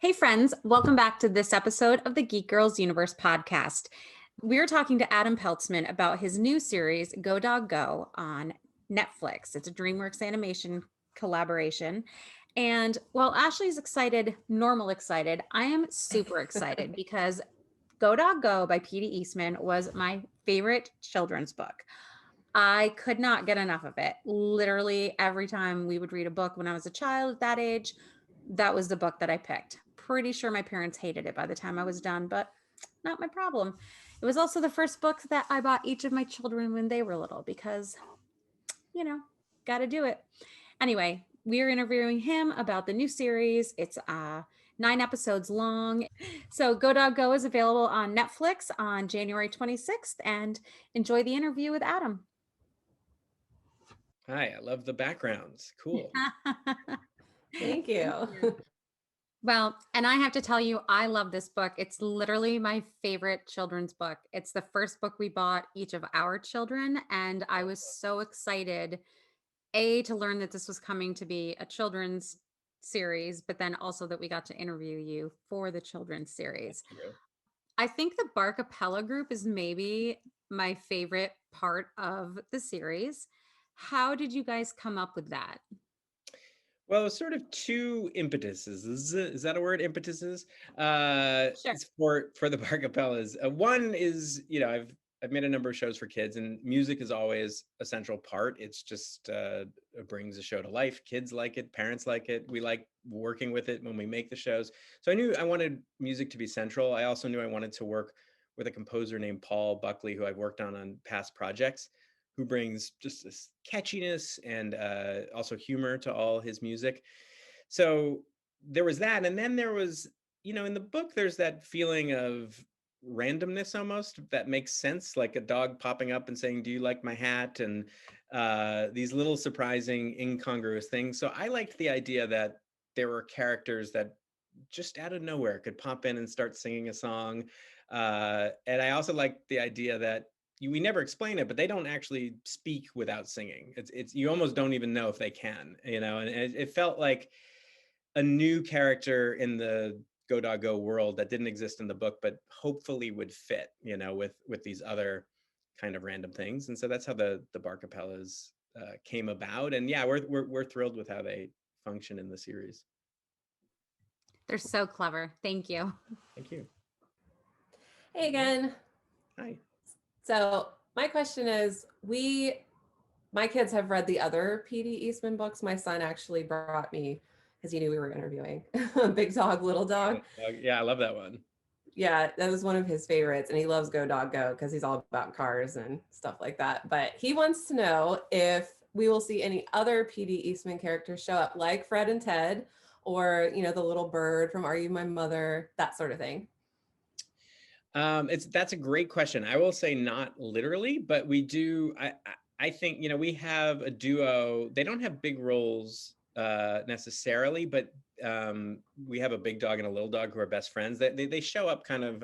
Hey, friends, welcome back to this episode of the Geek Girls Universe podcast. We're talking to Adam Peltzman about his new series, Go Dog Go, on Netflix. It's a DreamWorks Animation collaboration. And while Ashley's excited, normal excited, I am super excited because Go Dog Go by PD Eastman was my favorite children's book. I could not get enough of it. Literally, every time we would read a book when I was a child at that age, that was the book that I picked. Pretty sure my parents hated it by the time I was done, but not my problem. It was also the first book that I bought each of my children when they were little because, got to do it. Anyway, we're interviewing him about the new series. It's 9 episodes long. So Go Dog Go is available on Netflix on January 26th, and enjoy the interview with Adam. Hi, I love the backgrounds. Cool. Thank you. Well, and I have to tell you, I love this book. It's literally my favorite children's book. It's the first book we bought each of our children. And I was so excited, to learn that this was coming to be a children's series, but then also that we got to interview you for the children's series. I think the Barkapella group is maybe my favorite part of the series. How did you guys come up with that? Well, sort of two impetuses. Is that a word? Impetuses? Sure. For the Barkapellas. One is, I've made a number of shows for kids, and music is always a central part. It's just it brings a show to life. Kids like it, parents like it. We like working with it when we make the shows. So I knew I wanted music to be central. I also knew I wanted to work with a composer named Paul Buckley, who I've worked on past projects, who brings just this catchiness and also humor to all his music. So there was that. And then there was, in the book, there's that feeling of randomness almost that makes sense, like a dog popping up and saying, "Do you like my hat?" And these little surprising, incongruous things. So I liked the idea that there were characters that just out of nowhere could pop in and start singing a song. And I also liked the idea that we never explain it, but they don't actually speak without singing. It's you almost don't even know if they can, and it felt like a new character in the Go Dog Go world that didn't exist in the book, but hopefully would fit, with these other kind of random things. And so that's how the Barkapellas came about. And yeah, we're thrilled with how they function in the series. They're so clever. Thank you. Thank you. Hey again. Hi. So my question is, my kids have read the other PD Eastman books. My son actually brought me, because he knew we were interviewing, Big Dog, Little Dog. Yeah, I love that one. Yeah, that was one of his favorites. And he loves Go Dog Go because he's all about cars and stuff like that. But he wants to know if we will see any other PD Eastman characters show up, like Fred and Ted, or, the little bird from Are You My Mother, that sort of thing. That's a great question. I will say not literally, but we do. I think, we have a duo. They don't have big roles necessarily, but we have a big dog and a little dog who are best friends. They show up kind of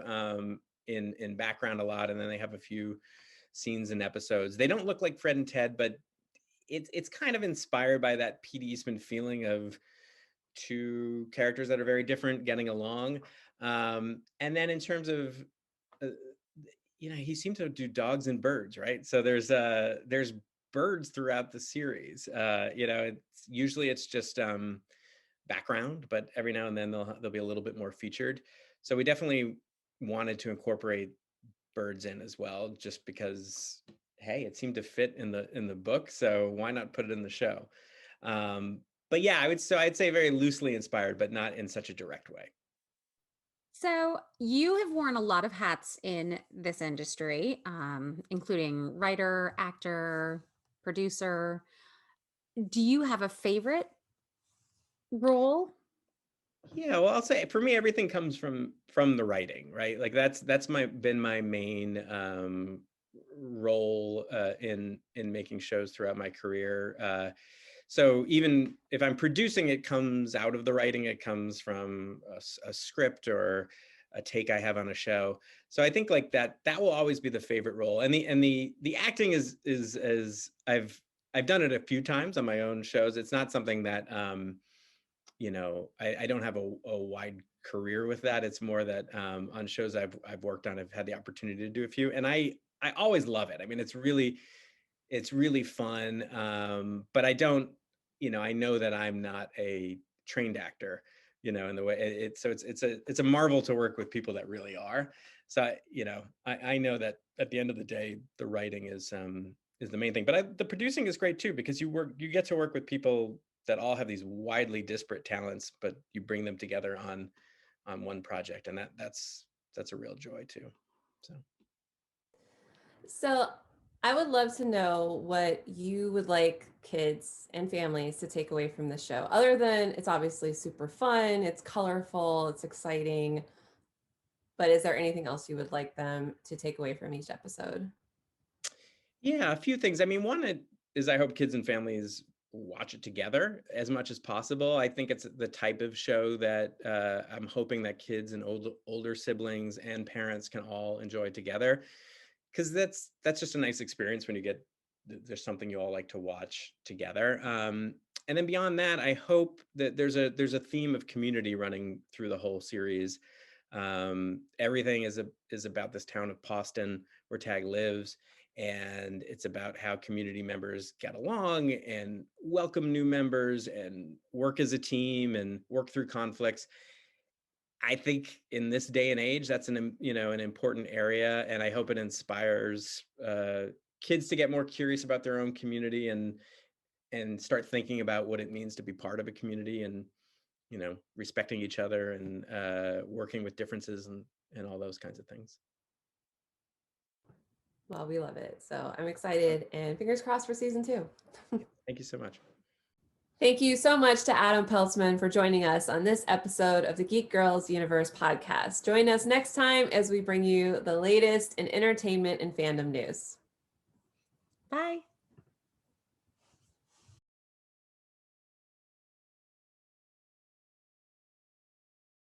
in background a lot, and then they have a few scenes and episodes. They don't look like Fred and Ted, but it's kind of inspired by that Pete Eastman feeling of two characters that are very different getting along. And then in terms of he seemed to do dogs and birds, right? So there's birds throughout the series. It's just background, but every now and then they'll be a little bit more featured. So we definitely wanted to incorporate birds in as well, just because, hey, it seemed to fit in the book, so why not put it in the show? But yeah, I'd say very loosely inspired, but not in such a direct way. So you have worn a lot of hats in this industry, including writer, actor, producer. Do you have a favorite role? Yeah, well, I'll say for me, everything comes from the writing, right? Like that's been my main role in making shows throughout my career. So even if I'm producing, it comes out of the writing. It comes from a script or a take I have on a show. So I think like that will always be the favorite role. And the acting is as I've done it a few times on my own shows. It's not something that I don't have a wide career with that. It's more that on shows I've worked on, I've had the opportunity to do a few, and I always love it. I mean, it's really fun. But I don't, I know that I'm not a trained actor, in the way it's a marvel to work with people that really are. So I know that at the end of the day, the writing is the main thing. But the producing is great too, because you get to work with people that all have these widely disparate talents, but you bring them together on one project, and that's a real joy too. So I would love to know what you would like kids and families to take away from the show, other than it's obviously super fun, it's colorful, it's exciting. But is there anything else you would like them to take away from each episode? Yeah, a few things. I mean, one is I hope kids and families watch it together as much as possible. I think it's the type of show that I'm hoping that kids and older siblings and parents can all enjoy together, because that's just a nice experience when there's something you all like to watch together. And then beyond that, I hope that there's a theme of community running through the whole series. Everything is about this town of Pawston where Tag lives, and it's about how community members get along and welcome new members and work as a team and work through conflicts. I think in this day and age, that's an important area, and I hope it inspires kids to get more curious about their own community and start thinking about what it means to be part of a community, and respecting each other and working with differences and all those kinds of things. Well, we love it. So I'm excited, and fingers crossed for season 2. Thank you so much. Thank you so much to Adam Peltzman for joining us on this episode of the Geek Girls Universe podcast. Join us next time as we bring you the latest in entertainment and fandom news. Bye.